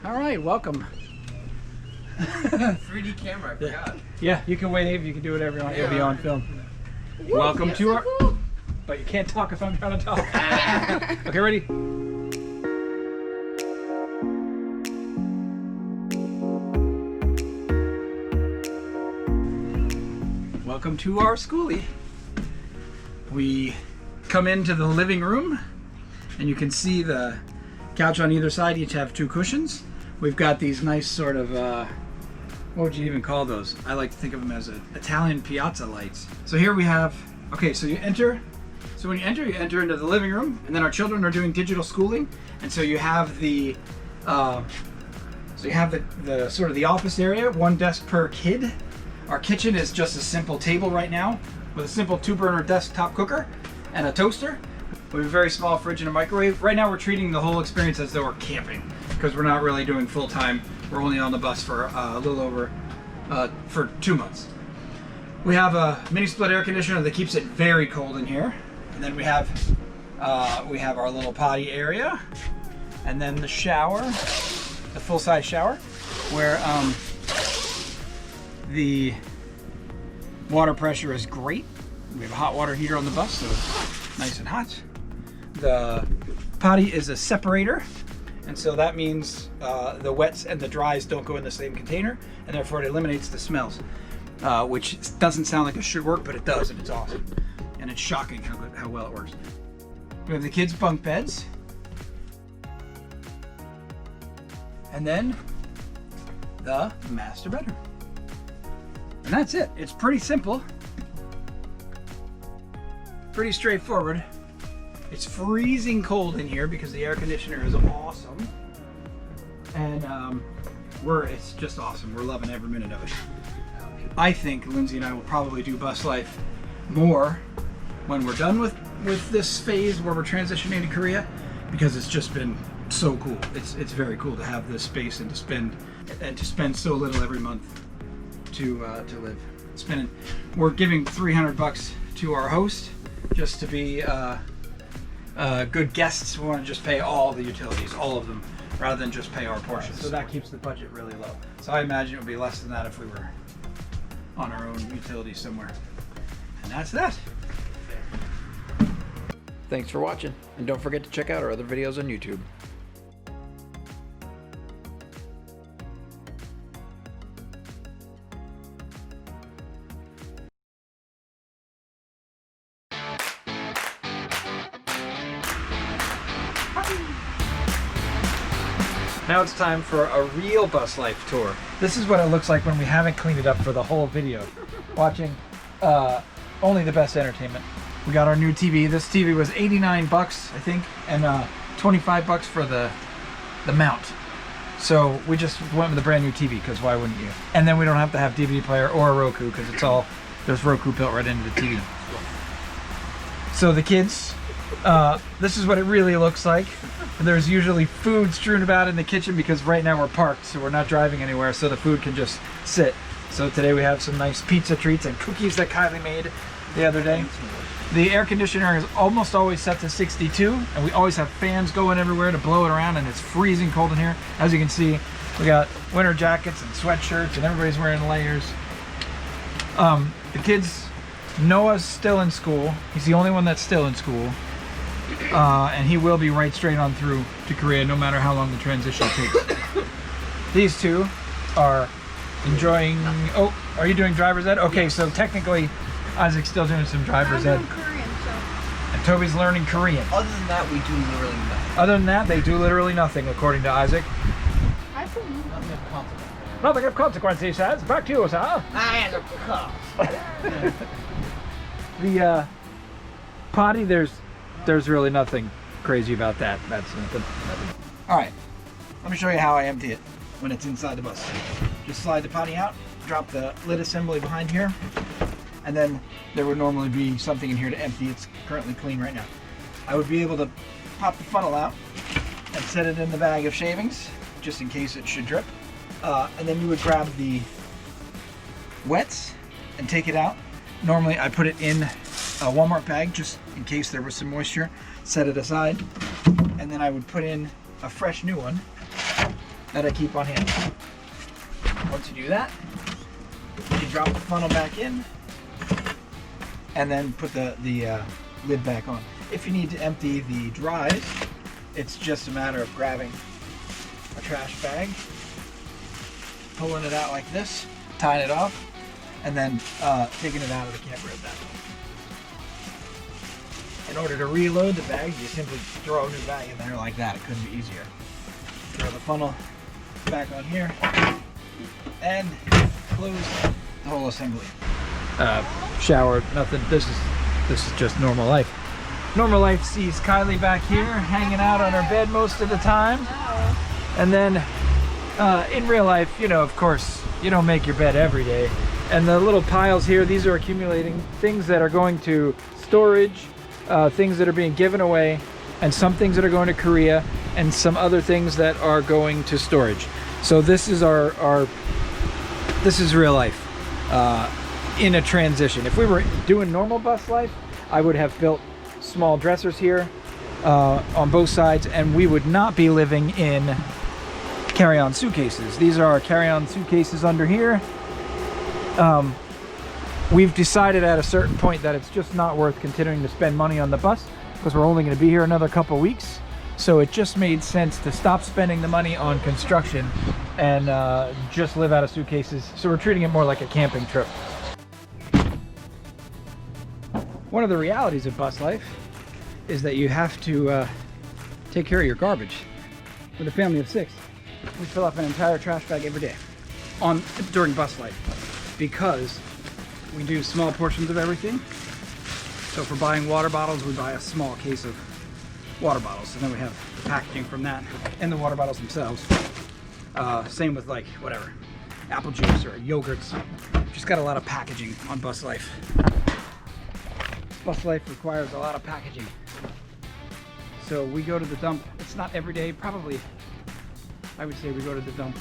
All right, welcome. 3D camera, I forgot. Yeah, you can wave, you can do whatever you want. It'll be on film. Welcome to our... But you can't talk if I'm trying to talk. Okay, ready? Welcome to our Skoolie. We come into the living room and you can see the couch on either side. Each have 2 cushions. We've got these nice sort of, what would you even call those? I like to think of them as Italian piazza lights. So here we have, okay, so you enter. So when you enter into the living room, and then our children are doing digital schooling, and so you have the the sort of the office area, 1 desk per kid. Our kitchen is just a simple table right now with a simple 2-burner desktop cooker and a toaster. We have a very small fridge and a microwave. Right now we're treating the whole experience as though we're camping because we're not really doing full time. We're only on the bus for a little over for 2 months. We have a mini split air conditioner that keeps it very cold in here. And then we have our little potty area, and then the shower, the full-size shower, where the water pressure is great. We have a hot water heater on the bus, so it's nice and hot. The potty is a separator, and so that means the wets and the dries don't go in the same container, and therefore it eliminates the smells, which doesn't sound like it should work, but it does, and it's awesome. And it's shocking how well it works. We have the kids' bunk beds. And then the master bedroom. And that's it. It's pretty simple. Pretty straightforward. It's freezing cold in here because the air conditioner is awesome. And it's just awesome. We're loving every minute of it. I think Lindsay and I will probably do Bus Life more when we're done with this phase where we're transitioning to Korea, because it's just been so cool. It's very cool to have this space and to spend so little every month to live. We're giving $300 to our host just to be good guests. We want to just pay all the utilities, all of them, rather than just pay our portion. So that keeps the budget really low. So I imagine it would be less than that if we were on our own utilities somewhere. And that's that. Thanks for watching, and don't forget to check out our other videos on YouTube. Now it's time for a real Bus Life tour. This is what it looks like when we haven't cleaned it up for the whole video. Watching only the best entertainment. We got our new TV. This TV was 89 bucks, I think, and 25 bucks for the mount. So we just went with a brand new TV, because why wouldn't you? And then we don't have to have DVD player or a Roku, because there's Roku built right into the TV. So the kids, this is what it really looks like. There's usually food strewn about in the kitchen because right now we're parked, so we're not driving anywhere, so the food can just sit. So today we have some nice pizza treats and cookies that Kylie made the other day. The air conditioner is almost always set to 62, and we always have fans going everywhere to blow it around, and it's freezing cold in here. As you can see, we got winter jackets and sweatshirts, and everybody's wearing layers. The kids, Noah's still in school. He's the only one that's still in school. And he will be right straight on through to Korea, no matter how long the transition takes. These two are enjoying... Oh, are you doing driver's ed? Okay, so technically Isaac's still doing some driver's ed. I'm doing Korean, so... And Toby's learning Korean. Other than that, we do literally nothing. Other than that, they do literally nothing, according to Isaac. I believe Nothing of consequence. Nothing of consequence, he says. Back to you, sir. I had a cup. The potty, there's really nothing crazy about that. That's nothing. All right, let me show you how I empty it when it's inside the bus. Just slide the potty out, drop the lid assembly behind here, and then there would normally be something in here to empty. It's currently clean right now. I would be able to pop the funnel out and set it in the bag of shavings, just in case it should drip. And then you would grab the wets and take it out. Normally I put it in a Walmart bag just in case there was some moisture, set it aside, and then I would put in a fresh new one that I keep on hand. Once you do that, you drop the funnel back in and then put the lid back on. If you need to empty the dries, it's just a matter of grabbing a trash bag, pulling it out like this, tying it off, and then taking it out of the camper at that point. In order to reload the bag, you simply throw a new bag in there like that. It couldn't be easier. Throw the funnel back on here and close the whole assembly. Showered, nothing. This is just normal life. Normal life sees Kylie back here hanging out on her bed most of the time. And then in real life, you know, of course, you don't make your bed every day. And the little piles here, these are accumulating things that are going to storage, things that are being given away, and some things that are going to Korea, and some other things that are going to storage. So this is this is real life in a transition. If we were doing normal bus life, I would have built small dressers here on both sides, and we would not be living in carry-on suitcases. These are our carry-on suitcases under here. We've decided at a certain point that it's just not worth continuing to spend money on the bus because we're only going to be here another couple weeks. So it just made sense to stop spending the money on construction and just live out of suitcases. So we're treating it more like a camping trip. One of the realities of bus life is that you have to take care of your garbage. With a family of 6, we fill up an entire trash bag every day during bus life because we do small portions of everything. So for buying water bottles, we buy a small case of water bottles, and then we have the packaging from that and the water bottles themselves. Same with like whatever, apple juice or yogurts. Just got a lot of packaging on bus life. Bus life requires a lot of packaging. So we go to the dump. It's not every day, probably. I would say we go to the dump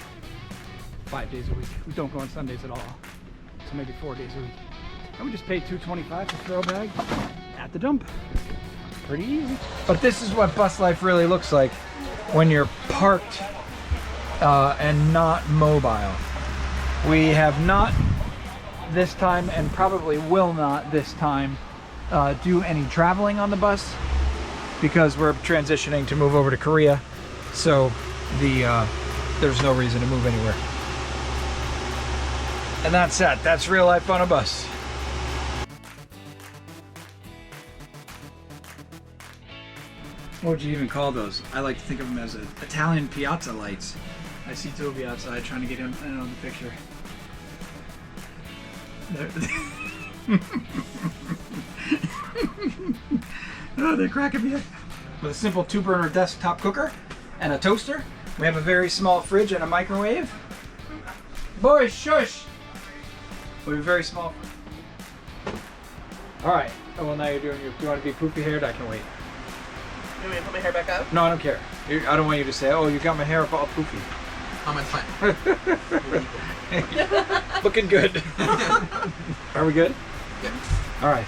5 days a week. We don't go on Sundays at all. So maybe 4 days a week. And we just pay $2.25 to throw a bag at the dump. Pretty easy. But this is what bus life really looks like when you're parked and not mobile. We have not this time, and probably will not this time, do any traveling on the bus because we're transitioning to move over to Korea. So there's no reason to move anywhere. And that's that. That's real life on a bus. What would you even call those? I like to think of them as Italian piazza lights. I see Toby outside trying to get in on the picture. Oh, they're cracking me up. With a simple 2-burner desktop cooker and a toaster. We have a very small fridge and a microwave. Boy, shush! We have a very small. All right. Oh, well, now you're doing your. Do you want to be poofy haired? I can wait. You want me to put my hair back up? No, I don't care. I don't want you to say, "Oh, you got my hair up all poofy." Oh, it's fine. Looking good. Are we good? Yeah. All right.